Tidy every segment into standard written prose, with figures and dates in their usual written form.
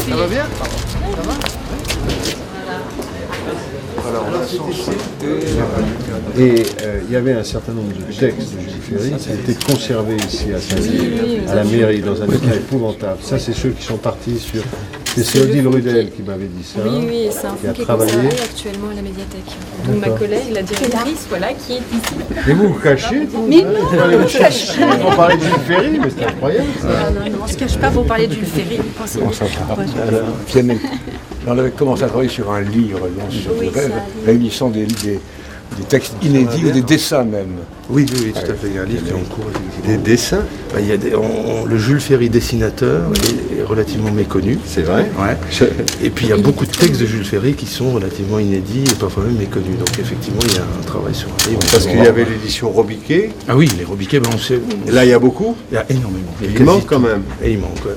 suis... Ça va bien? Ça va? Et il y avait un certain nombre de textes de Jules Ferry qui ont été conservés ici à Saint-Denis, à la mairie, dans un état épouvantable. Ça, c'est ceux qui sont partis sur... C'est Odile Rudel qui m'avait dit ça. Oui, c'est un fonds qui est conservé actuellement à la médiathèque. Donc ma collègue, la directrice, voilà, qui est ici. Et vous vous cachez? Mais non, vous cherchez pour parler de Jules Ferry, mais c'est incroyable ça. Non, on ne se cache pas pour parler de Jules Ferry. On avait commencé à travailler sur un livre, sur des rêves, réunissant des textes inédits ou des dessins même. Oui, tout à fait. Il y a un livre qui est en cours. Des dessins. Il y a le Jules Ferry dessinateur est relativement méconnu. C'est vrai. Ouais. Et puis il y a beaucoup de textes de Jules Ferry qui sont relativement inédits et parfois même méconnus. Donc effectivement, il y a un travail sur un livre. Parce qu'il y avait l'édition Robiquet. Ah oui, les Robiquet, on sait. Et là, il y a beaucoup. Il y a énormément. Il manque quand même. Et il manque, ouais.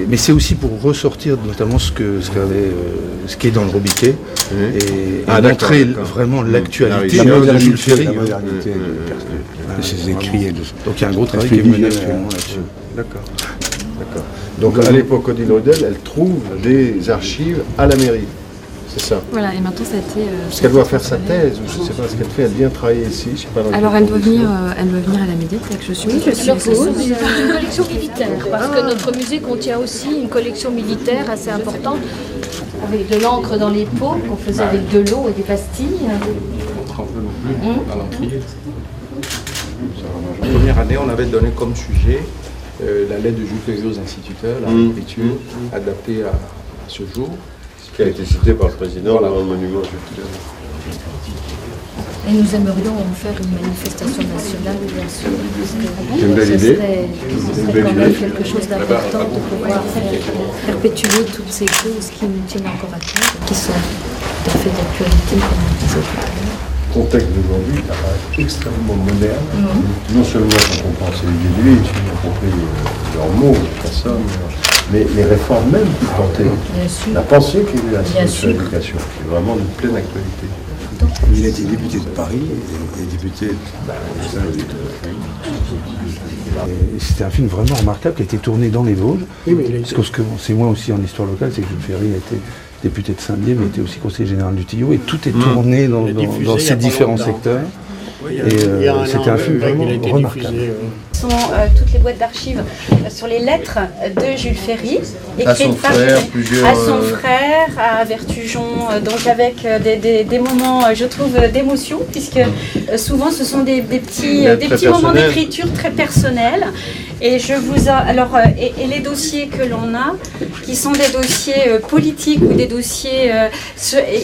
Mais c'est aussi pour ressortir notamment ce qui est dans le Robiquet et montrer vraiment l'actualité de Jules Ferry. La modernité de ses écrits. Donc il y a un gros travail qui est mené actuellement là-dessus. D'accord. Donc à l'époque, Odile Rudel, elle trouve des archives à la mairie. C'est ça. Voilà, et maintenant ça a été... Parce qu'elle doit faire sa thèse, ou je ne sais pas ce qu'elle fait, elle vient travailler ici, je sais pas dans alors elle doit venir à la médiathèque, je suis. Alors c'est une collection militaire, parce que notre musée contient aussi une collection militaire assez importante, avec de l'encre dans les pots, qu'on faisait avec de l'eau et des pastilles. On trempe non plus à l'encrier. La première année, on avait donné comme sujet la lettre de Jules Ferry aux instituteurs, la réécriture adaptée à ce jour. Qui a été cité par le président dans le monument Jules Ferry. Et nous aimerions en faire une manifestation nationale, bien sûr, parce que une belle idée. Ce serait quand même quelque chose d'important de pouvoir perpétuer toutes ces causes qui nous tiennent encore à cœur, qui sont tout à fait d'actualité, comme on disait tout à l'heure. Le contexte d'aujourd'hui apparaît extrêmement moderne. Non seulement quand on pense à les Yéluis, y compris leurs mots, personne, mais les réformes même qui tentaient. La pensée qu'il y a eu à l'éducation, qui est vraiment de pleine actualité. Il a été député de Paris et député Et c'était un film vraiment remarquable qui a été tourné dans les Vosges. Parce que ce que c'est moi aussi en histoire locale, c'est que Jules Ferry a été député de Saint-Dié, mais était aussi conseiller général du Tillot, et tout est tourné dans ces différents secteurs. Et c'était un film vraiment remarquable. Ce sont toutes les boîtes d'archives sur les lettres de Jules Ferry, écrites par à son frère, à Vertujon, donc avec des moments, je trouve, d'émotion, puisque souvent ce sont des petits moments d'écriture très personnels. Et et les dossiers que l'on a, qui sont des dossiers politiques ou des dossiers,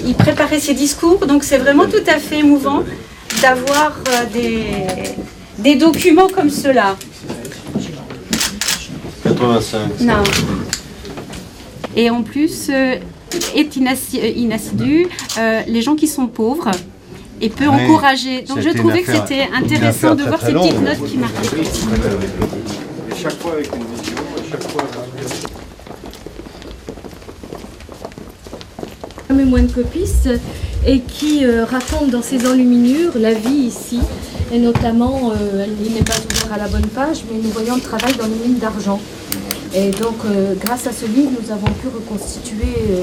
il préparait ses discours, donc c'est vraiment tout à fait émouvant d'avoir des documents comme ceux-là. 85. Non. Et en plus, est inassidu, les gens qui sont pauvres, et peut encourager. Donc je trouvais que c'était intéressant de voir ces petites notes qui marquaient. Et chaque fois avec une vision, chaque fois... Un moine copiste et qui raconte dans ses enluminures la vie ici, et notamment, il n'est pas ouvert à la bonne page, mais nous voyons le travail dans les mines d'argent. Et donc, grâce à ce livre, nous avons pu reconstituer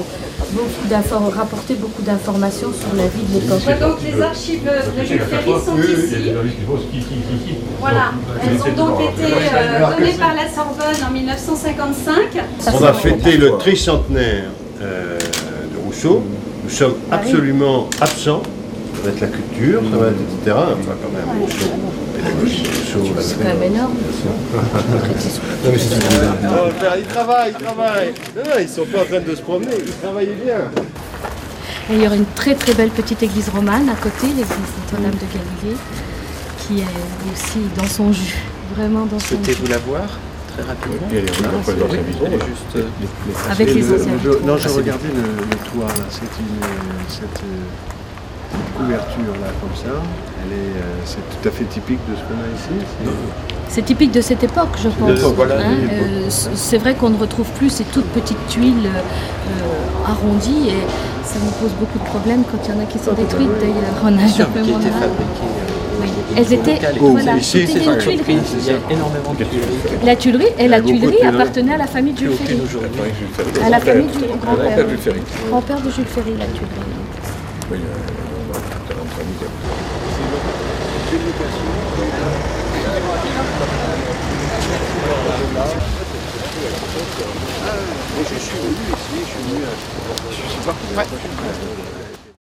rapporter beaucoup d'informations sur la vie de l'époque. Donc les archives de Jules Ferry sont ici. Voilà, elles ont donc été données par la Sorbonne en 1955. On a fêté le tricentenaire de Rousseau. Nous sommes absolument absents. Ça va être la culture, ça va être etc. Enfin, quand même, Rousseau. C'est quand même énorme. Ils travaillent. Non, ils sont pas en train de se promener, ils travaillent bien. Et il y aura une très très belle petite église romane à côté, l'église Notre-Dame de Galilée, qui est aussi dans son jus, vraiment dans son jus. Souhaitez-vous la voir très rapidement? Elle est juste avec les anciens. Non, je regardais le toit là, cette couverture là comme ça, c'est tout à fait typique de ce qu'on a ici. C'est typique de cette époque, je pense. C'est vrai qu'on ne retrouve plus ces toutes petites tuiles arrondies et ça nous pose beaucoup de problèmes quand il y en a qui sont détruites d'ailleurs. On a qui était fabriqué Oui. Elles étaient, voilà, c'était des tuileries. Il y a énormément de tuileries. La tuilerie appartenait à la famille de Jules Ferry. À la famille du grand-père. Grand-père de Jules Ferry, la tuilerie. Oui, je suis venu ici, je suis venu à...